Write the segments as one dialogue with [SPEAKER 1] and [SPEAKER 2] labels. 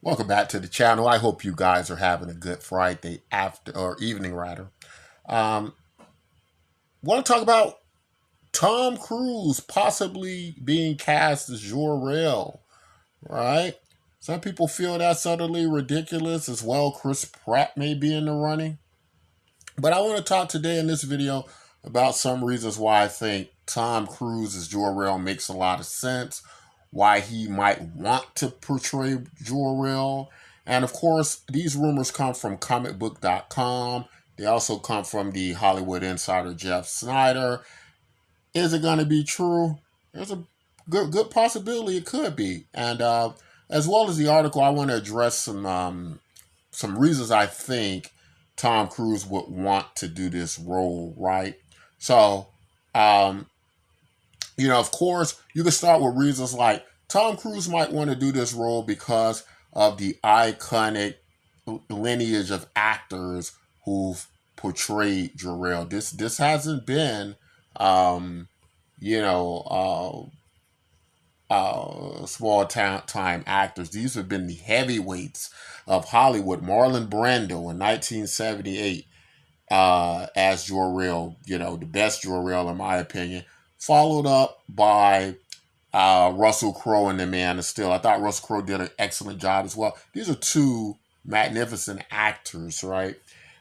[SPEAKER 1] Welcome back to the channel. I hope you guys are having a good Friday after or evening rather. Um, Want to talk about Tom Cruise possibly being cast as Jor-el, right? Some people feel that's utterly ridiculous as well. Chris Pratt may be in the running. But I want to talk today in this video about some reasons why I think Tom Cruise as Jor-el makes a lot of sense, why he might want to portray Jor-el. And of course, these rumors come from comicbook.com. They also come from the Hollywood insider Jeff Snyder. Is it going to be true? There's a good possibility it could be. And as well as the article, I want to address some reasons I think Tom Cruise would want to do this role, right? So, um, of course, you can start with reasons like Tom Cruise might want to do this role because of the iconic lineage of actors who've portrayed Jor-el. This hasn't been, um, you know, small time actors. These have been the heavyweights of Hollywood. Marlon Brando in 1978 as Jor-el, the best Jor-el in my opinion, followed up by Russell Crowe in The Man of Steel. I thought Russell Crowe did an excellent job as well. These are two magnificent actors, right?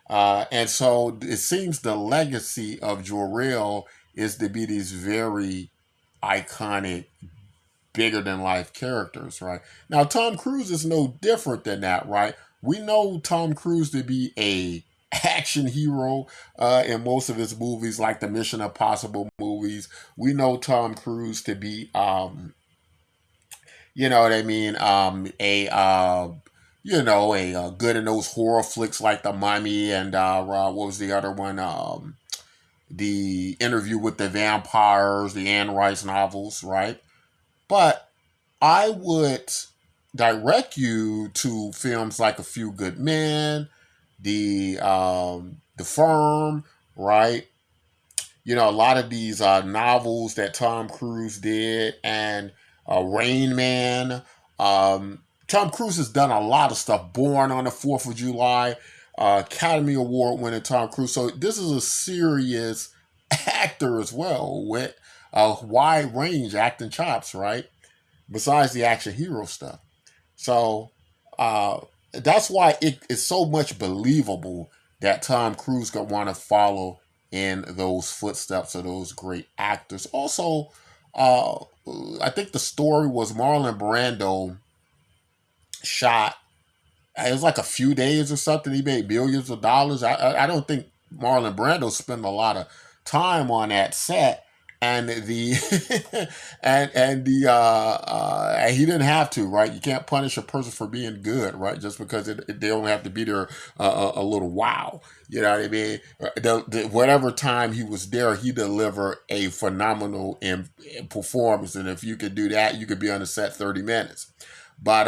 [SPEAKER 1] And so it seems the legacy of Jor-el is to be these very iconic, bigger than life characters, right? Now, Tom Cruise is no different than that, right? We know Tom Cruise to be a action hero in most of his movies, like the Mission Impossible movies. We know Tom Cruise to be, you know what I mean, a good in those horror flicks like The Mummy and what was the other one? The Interview with the Vampires, the Anne Rice novels, right? But I would direct you to films like A Few Good Men, the Firm, right? A lot of these novels that Tom Cruise did, and Rain Man. Tom Cruise has done a lot of stuff. Born on the 4th of July, Academy Award winning Tom Cruise. So this is a serious actor as well with a wide range acting chops, right? Besides the action hero stuff. So that's why it is so much believable that Tom Cruise could want to follow in those footsteps of those great actors. Also, uh, I think the story was Marlon Brando shot. It was like a few days or something. He made millions of dollars. I don't think Marlon Brando spent a lot of time on that set, and the and he didn't have to, right? You can't punish a person for being good, right? Just because they only have to be there a little while. You know what I mean? Whatever time he was there, he delivered a phenomenal performance, and if you could do that, you could be on the set 30 minutes. But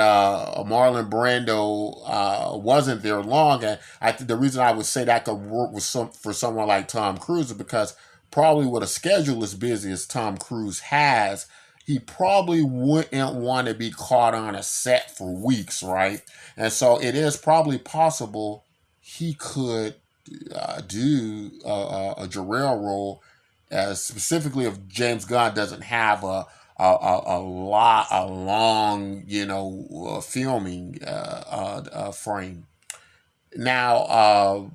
[SPEAKER 1] Marlon Brando wasn't there long, and the reason I would say that could work with for someone like Tom Cruise is because probably with a schedule as busy as Tom Cruise has, he probably wouldn't want to be caught on a set for weeks, right? And so it is probably possible he could do a Jor-el role, specifically if James Gunn doesn't have a long, filming frame. Now,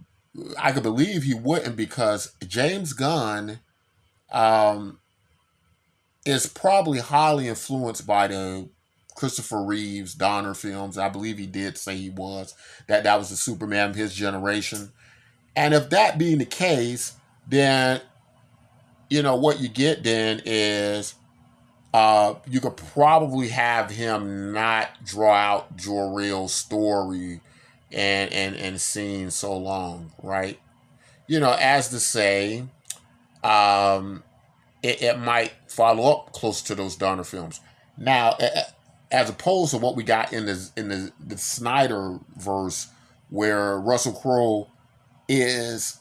[SPEAKER 1] I could believe he wouldn't because James Gunn um, is probably highly influenced by the Christopher Reeves Donner films. I believe he did say he was that was the Superman of his generation. And if that being the case, then what you get then is you could probably have him not draw out Jor-el's story and scene so long, right? As to say, um, it might follow up close to those Donner films. Now, as opposed to what we got in the Snyder verse, where Russell Crowe is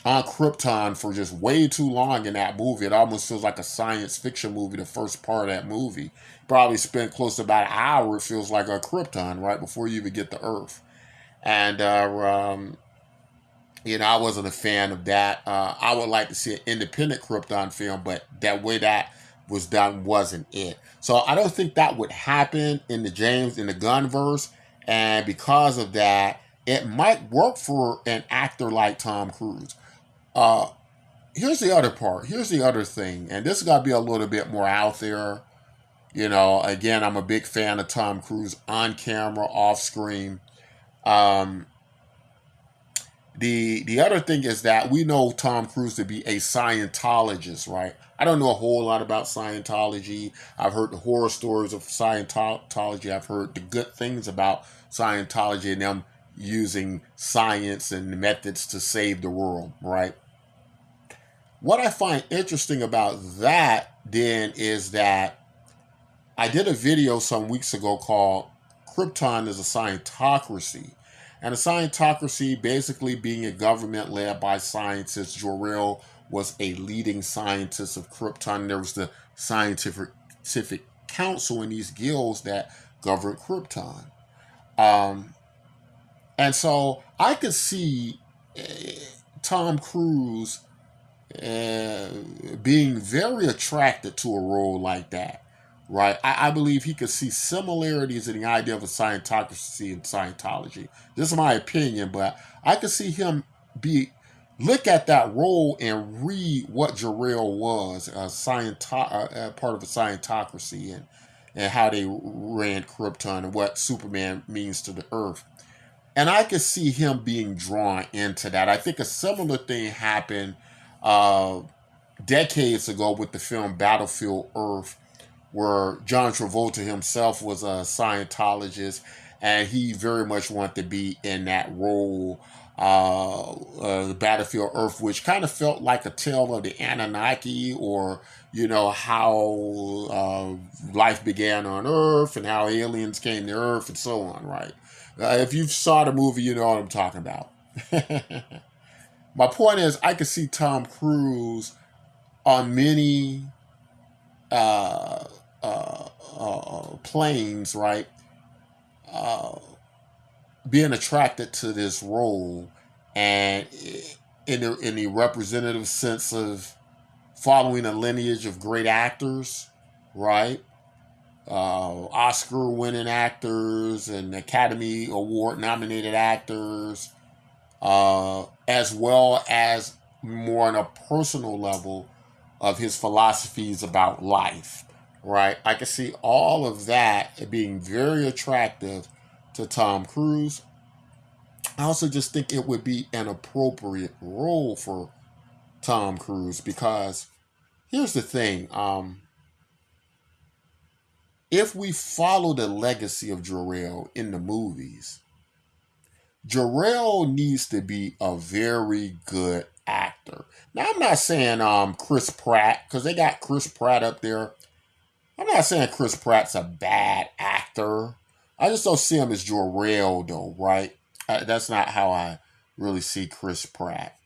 [SPEAKER 1] on Krypton for just way too long in that movie. It almost feels like a science fiction movie, the first part of that movie. Probably spent close to about an hour, it feels like, on Krypton, right before you even get to Earth. And, I wasn't a fan of that. I would like to see an independent Krypton film, but that way that was done wasn't it. So I don't think that would happen in the Gunn verse. And because of that, it might work for an actor like Tom Cruise. Uh, Here's the other part. Here's the other thing, and this got to be a little bit more out there. Again, I'm a big fan of Tom Cruise on camera, off screen. Um, the other thing is that we know Tom Cruise to be a Scientologist, right? I don't know a whole lot about Scientology. I've heard the horror stories of Scientology. I've heard the good things about Scientology and them using science and methods to save the world, right? What I find interesting about that then is that I did a video some weeks ago called Krypton is a Scientocracy. And a Scientocracy basically being a government led by scientists. Jor-el was a leading scientist of Krypton. There was the scientific council in these guilds that governed Krypton. Um, and so I could see Tom Cruise uh, being very attracted to a role like that, right? I believe he could see similarities in the idea of a Scientocracy and Scientology. This is my opinion, but I could see him be look at that role and read what Jor-el was, part of a Scientocracy, and how they ran Krypton and what Superman means to the Earth. And I could see him being drawn into that. I think a similar thing happened uh, decades ago with the film Battlefield Earth, where John Travolta himself was a Scientologist, and he very much wanted to be in that role. The Battlefield Earth, which kind of felt like a tale of the Anunnaki, or how life began on Earth and how aliens came to Earth and so on. Right? If you saw the movie, you know what I'm talking about. My point is, I could see Tom Cruise on many uh, planes, right? Uh, Being attracted to this role, and in the representative sense of following a lineage of great actors, right? Oscar-winning actors and Academy Award-nominated actors, as well as more on a personal level of his philosophies about life, right? I can see all of that being very attractive to Tom Cruise. I also just think it would be an appropriate role for Tom Cruise because here's the thing. If we follow the legacy of Jor-el in the movies, Jor-el needs to be a very good actor. Now, I'm not saying Chris Pratt, because they got Chris Pratt up there. I'm not saying Chris Pratt's a bad actor. I just don't see him as Jor-el, though, right? That's not how I really see Chris Pratt,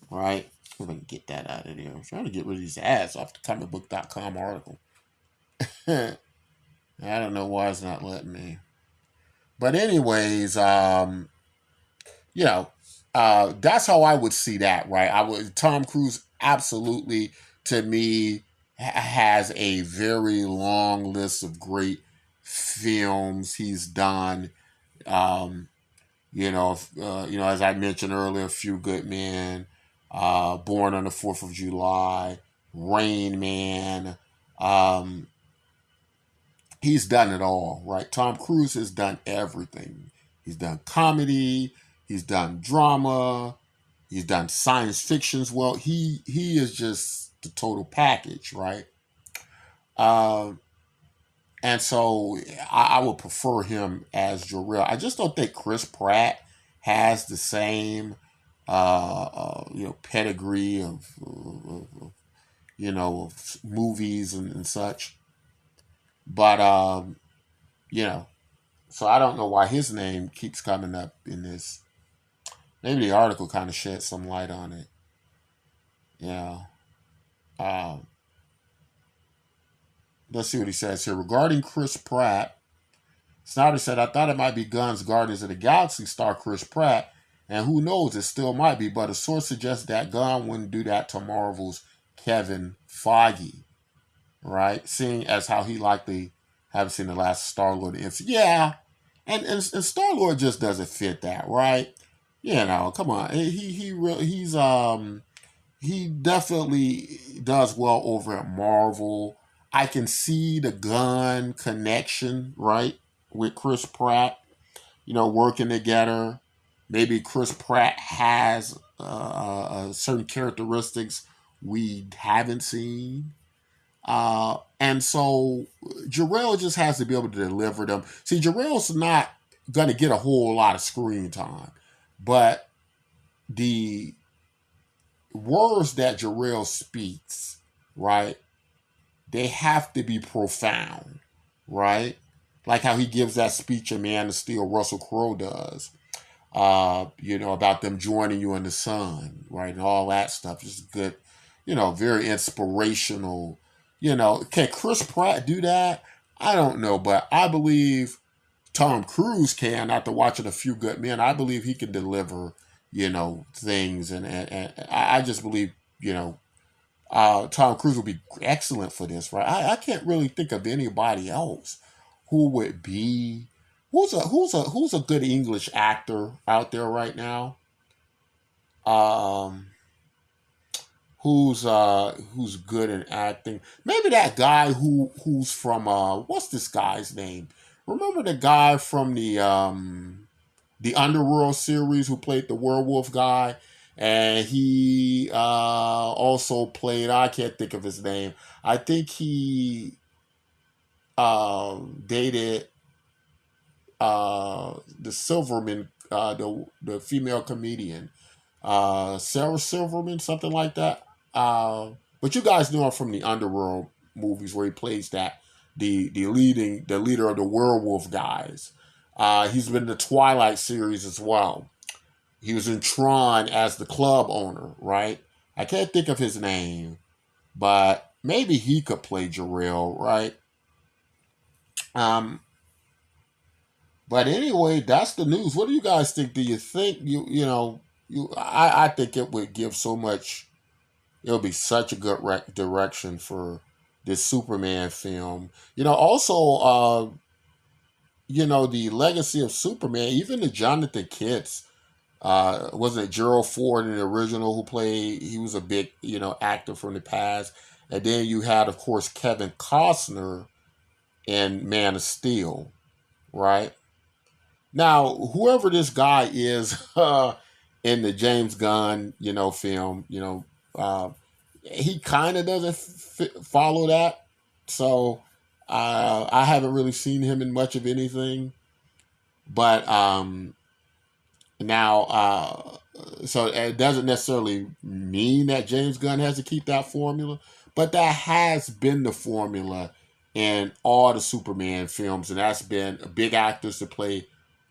[SPEAKER 1] right? We're going to get that out of there. I'm trying to get rid of these ads off the comicbook.com article. I don't know why it's not letting me. But anyways, you know, that's how I would see that, right? Tom Cruise absolutely to me has a very long list of great films he's done. Um, as I mentioned earlier, A Few Good Men, Born on the 4th of July, Rain Man. Um, he's done it all, right? Tom Cruise has done everything. He's done comedy, he's done drama, he's done science fiction as well. He is just the total package, right? Um, and so I would prefer him as Jor-el. I just don't think Chris Pratt has the same pedigree of movies and such. But you know, so I don't know why his name keeps coming up in this. Maybe the article kind of shed some light on it. Yeah. Um, let's see what he says here. Regarding Chris Pratt, Snyder said, I thought it might be Gunn's Guardians of the Galaxy star Chris Pratt, and who knows, it still might be, but a source suggests that Gunn wouldn't do that to Marvel's Kevin Feige, right? Seeing as how he likely haven't seen the last Star-Lord incident. Yeah, and Star-Lord just doesn't fit that, right? You know, come on. He definitely does well over at Marvel. I can see the Gun connection, right, with Chris Pratt. You know, working together. Maybe Chris Pratt has certain characteristics we haven't seen. And so Jor-el just has to be able to deliver them. See, Jor-el's not going to get a whole lot of screen time, but the words that Jor-el speaks, right, they have to be profound, right? Like how he gives that speech in Man of Steel, Russell Crowe does, about them joining you in the sun, right? And all that stuff. Just good, very inspirational. Can Chris Pratt do that? I don't know, but I believe Tom Cruise can. After watching A Few Good Men, I believe he can deliver, things. And I just believe, Tom Cruise would be excellent for this, right? I can't really think of anybody else who would be who's a good English actor out there right now. Um, who's good in acting? Maybe that guy who's from what's this guy's name? Remember the guy from the Underworld series who played the werewolf guy? And he also played, I can't think of his name. I think he dated the Silverman, the female comedian, Sarah Silverman, something like that. But you guys know him from the Underworld movies where he plays the leader of the werewolf guys. He's been in the Twilight series as well. He was in Tron as the club owner, right? I can't think of his name, but maybe he could play Jor-el, right? Um, but anyway, that's the news. What do you guys think? Do you think I think it would give so much. It would be such a good direction for this Superman film. Also, the legacy of Superman. Even the Jonathan Kent's. Wasn't it Gerald Ford in the original who played? He was a big, actor from the past. And then you had, of course, Kevin Costner in Man of Steel, right? Now, whoever this guy is in the James Gunn, film, he kind of doesn't follow that. So I haven't really seen him in much of anything. But now, so it doesn't necessarily mean that James Gunn has to keep that formula, but that has been the formula in all the Superman films, and that's been big actors to play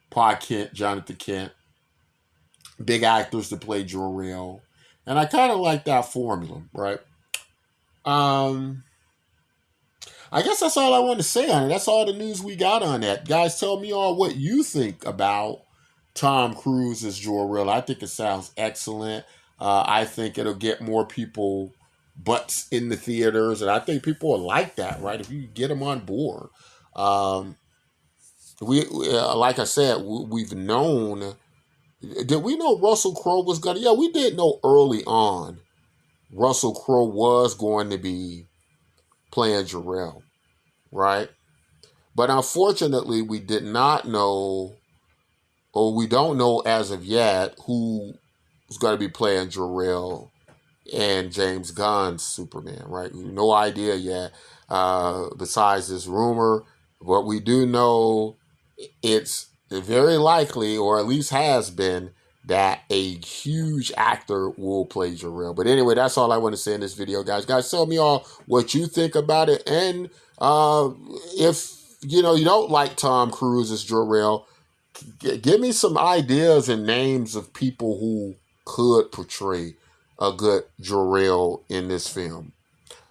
[SPEAKER 1] Pa Kent, Jonathan Kent, big actors to play Jor-el, and I kind of like that formula, right? Um, I guess that's all I want to say on it. That's all the news we got on that. Guys, tell me all what you think about Tom Cruise as Jor-el. I think it sounds excellent. I think it'll get more people butts in the theaters, and I think people will like that, right? If you get them on board. Um, like I said, we've known. Did we know Russell Crowe was gonna? Yeah, we did know early on. Russell Crowe was going to be playing Jor-el, right? But unfortunately, we did not know, or we don't know as of yet, who is going to be playing Jor-el and James Gunn's Superman, right? No idea yet. Besides this rumor, what we do know, it's very likely, or at least has been, that a huge actor will play Jor-el. But anyway, that's all I want to say in this video, guys. Guys, tell me all what you think about it. And if, you don't like Tom Cruise as Jor-el, give me some ideas and names of people who could portray a good Jor-el in this film.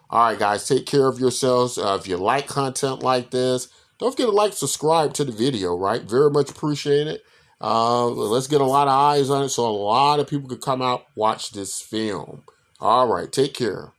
[SPEAKER 1] All right, guys, take care of yourselves. If you like content like this, don't forget to like, subscribe to the video, right? Very much appreciate it. Let's get a lot of eyes on it so a lot of people can come out, watch this film. All right, take care.